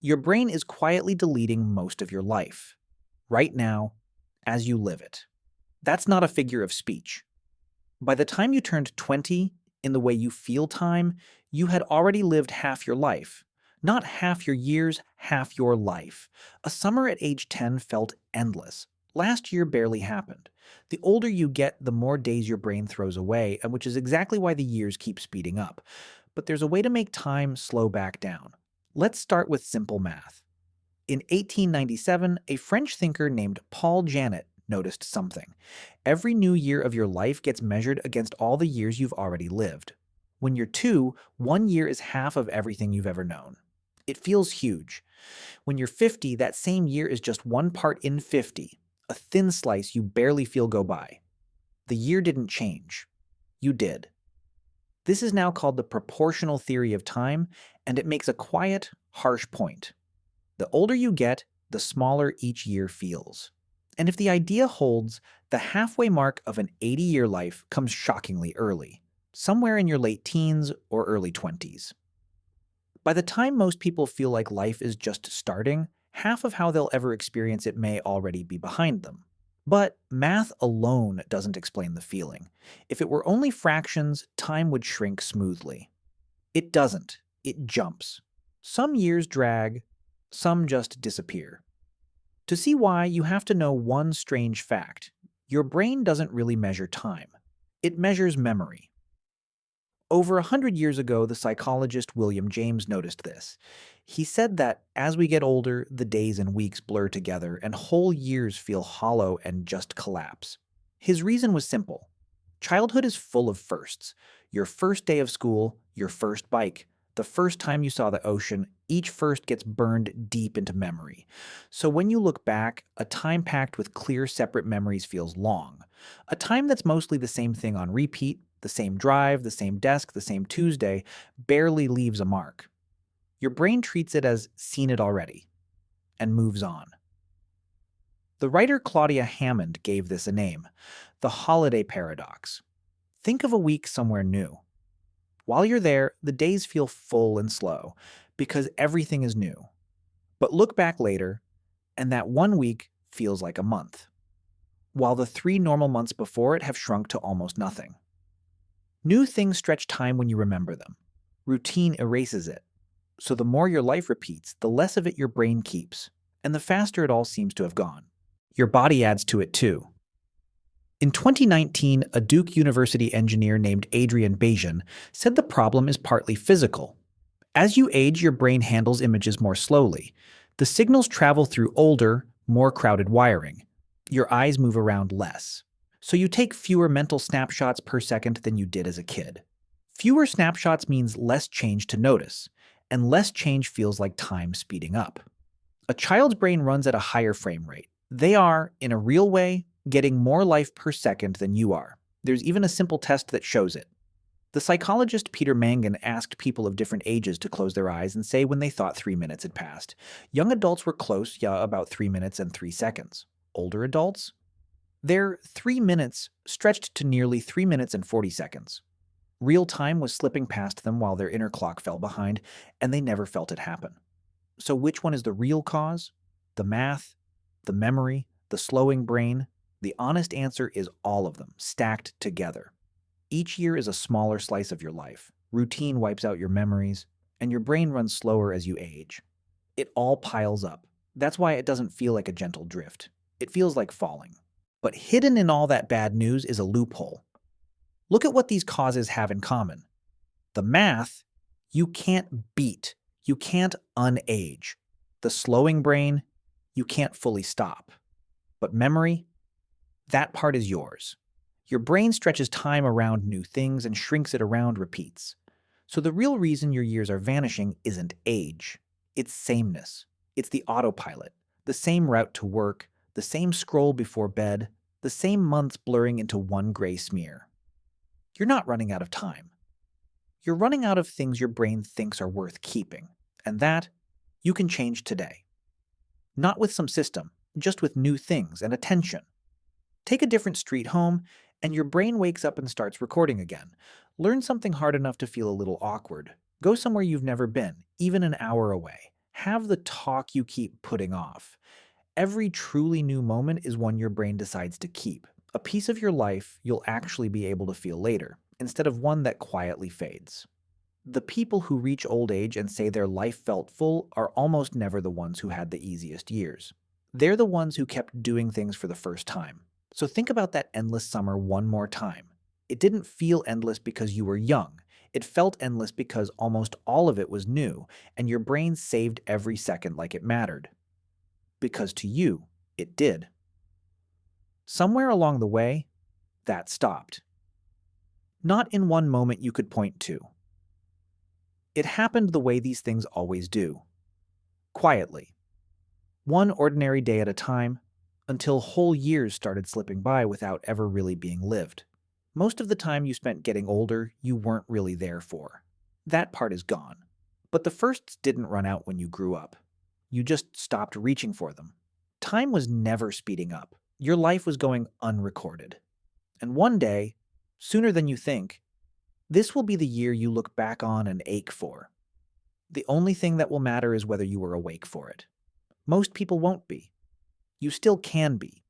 Your brain is quietly deleting most of your life, right now, as you live it. That's not a figure of speech. By the time you turned 20, in the way you feel time, you had already lived half your life. Not half your years, half your life. A summer at age 10 felt endless. Last year barely happened. The older you get, the more days your brain throws away, and which is exactly why the years keep speeding up. But there's a way to make time slow back down. Let's start with simple math. In 1897, a French thinker named Paul Janet noticed something. Every new year of your life gets measured against all the years you've already lived. When you're 2, 1 year is half of everything you've ever known. It feels huge. When you're 50, that same year is just one part in 50, a thin slice you barely feel go by. The year didn't change. You did. This is now called the proportional theory of time, and it makes a quiet, harsh point. The older you get, the smaller each year feels. And if the idea holds, the halfway mark of an 80-year life comes shockingly early, somewhere in your late teens or early 20s. By the time most people feel like life is just starting, half of how they'll ever experience it may already be behind them. But math alone doesn't explain the feeling. If it were only fractions, time would shrink smoothly. It doesn't. It jumps. Some years drag, some just disappear. To see why, you have to know one strange fact. Your brain doesn't really measure time. It measures memory. Over 100 years ago, the psychologist William James noticed this. He said that as we get older, the days and weeks blur together and whole years feel hollow and just collapse. His reason was simple. Childhood is full of firsts. Your first day of school, your first bike, the first time you saw the ocean, each first gets burned deep into memory. So when you look back, a time packed with clear, separate memories feels long. A time that's mostly the same thing on repeat, the same drive, the same desk, the same Tuesday, barely leaves a mark. Your brain treats it as seen it already and moves on. The writer Claudia Hammond gave this a name, the holiday paradox. Think of a week somewhere new. While you're there, the days feel full and slow because everything is new. But look back later, and that one week feels like a month, while the 3 normal months before it have shrunk to almost nothing. New things stretch time when you remember them. Routine erases it. So the more your life repeats, the less of it your brain keeps, and the faster it all seems to have gone. Your body adds to it too. In 2019, a Duke University engineer named Adrian Bejan said the problem is partly physical. As you age, your brain handles images more slowly. The signals travel through older, more crowded wiring. Your eyes move around less. So you take fewer mental snapshots per second than you did as a kid. Fewer snapshots means less change to notice, and less change feels like time speeding up. A child's brain runs at a higher frame rate. They are, in a real way, getting more life per second than you are. There's even a simple test that shows it. The psychologist Peter Mangan asked people of different ages to close their eyes and say when they thought 3 minutes had passed. Young adults were close, about 3 minutes and 3 seconds. Older adults? Their 3 minutes stretched to nearly 3 minutes and 40 seconds. Real time was slipping past them while their inner clock fell behind, and they never felt it happen. So which one is the real cause? The math? The memory? The slowing brain? The honest answer is all of them, stacked together. Each year is a smaller slice of your life. Routine wipes out your memories, and your brain runs slower as you age. It all piles up. That's why it doesn't feel like a gentle drift. It feels like falling. But hidden in all that bad news is a loophole. Look at what these causes have in common. The math, you can't beat. You can't unage. The slowing brain, you can't fully stop. But memory, that part is yours. Your brain stretches time around new things and shrinks it around repeats. So the real reason your years are vanishing isn't age. It's sameness. It's the autopilot, the same route to work, the same scroll before bed, the same months blurring into one gray smear. You're not running out of time. You're running out of things your brain thinks are worth keeping, and that you can change today. Not with some system, just with new things and attention. Take a different street home, and your brain wakes up and starts recording again. Learn something hard enough to feel a little awkward. Go somewhere you've never been, even an hour away. Have the talk you keep putting off. Every truly new moment is one your brain decides to keep. A piece of your life you'll actually be able to feel later, instead of one that quietly fades. The people who reach old age and say their life felt full are almost never the ones who had the easiest years. They're the ones who kept doing things for the first time. So think about that endless summer one more time. It didn't feel endless because you were young. It felt endless because almost all of it was new, and your brain saved every second like it mattered. Because to you, it did. Somewhere along the way, that stopped. Not in one moment you could point to. It happened the way these things always do. Quietly. One ordinary day at a time, until whole years started slipping by without ever really being lived. Most of the time you spent getting older, you weren't really there for. That part is gone. But the firsts didn't run out when you grew up. You just stopped reaching for them. Time was never speeding up. Your life was going unrecorded. And one day, sooner than you think, this will be the year you look back on and ache for. The only thing that will matter is whether you were awake for it. Most people won't be. You still can be.